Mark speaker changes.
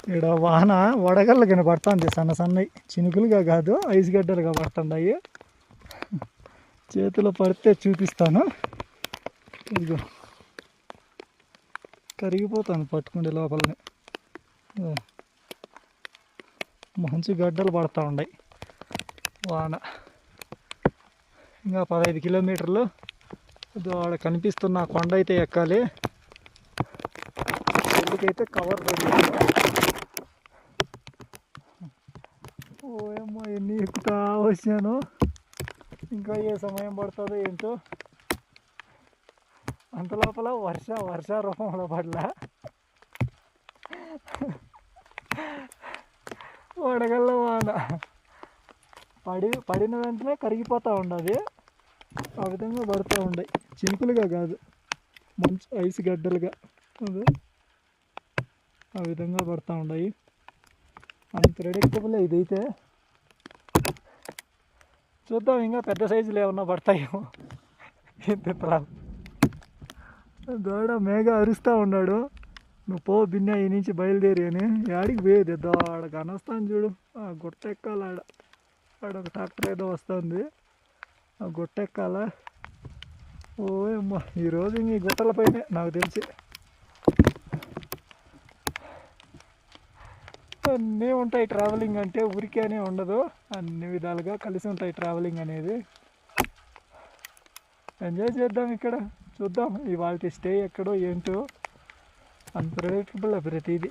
Speaker 1: ఇక్కడ వాన వడగళ్ళ కింద పడుతుంది, సన్న సన్నవి చినుకులుగా కాదు ఐస్ గడ్డలుగా పడుతున్నాయి. చేతిలో పడితే చూపిస్తాను. ఇదిగో కరిగిపోతాను పట్టుకుంటే లోపలని. మంచి గడ్డలు పడుతూ ఉన్నాయి. వాన ఇంకా 15 కిలోమీటర్లు. ఆడ కనిపిస్తున్న కొండ అయితే ఎక్కాలి. పెళ్ళికైతే కవర్ పెట్టాను. ఓయమ్మో ఎన్ని ఎక్కుతా వచ్చాను. ఇంకా ఏ సమయం పడుతుందో ఏంటో. అంత లోపల వర్షారూపంలో పడలా. వడగళ్ళ వాన పడిన వెంటనే కరిగిపోతూ ఉండదు. ఆ విధంగా పడుతూ ఉన్నాయి. చినుకులుగా కాదు, మంచి ఐస్ గడ్డలుగా అదే ఆ విధంగా పడుతూ ఉన్నాయి. అన్ప్రెడిక్టబుల్ ఇదైతే. చూద్దాం ఇంకా పెద్ద సైజులు ఏమన్నా పడతాయేమో. ఇంత దోడ మేఘ అరుస్తూ ఉన్నాడు, నువ్వు పో బిన్న ఈ నుంచి బయలుదేరి అని. ఆడికి పోయేది దోడ కనొస్తాను చూడు. ఆ గుట్ట ఎక్కాల. ఆడ ఒక ట్రాక్టర్ ఏదో వస్తుంది, ఆ గుట్ట ఎక్కాల. ఓయమ్మ ఈరోజు ఈ గుట్టలపైనే నాకు తెలిసి అన్నీ ఉంటాయి. ట్రావెలింగ్ అంటే ఊరికేనే ఉండదు, అన్ని విధాలుగా కలిసి ఉంటాయి ట్రావెలింగ్ అనేది. ఎంజాయ్ చేద్దాం ఇక్కడ. చూద్దాం ఇవాళ స్టే ఎక్కడో ఏంటో. అన్ప్రెడిక్టబుల్ ప్రతిదీ.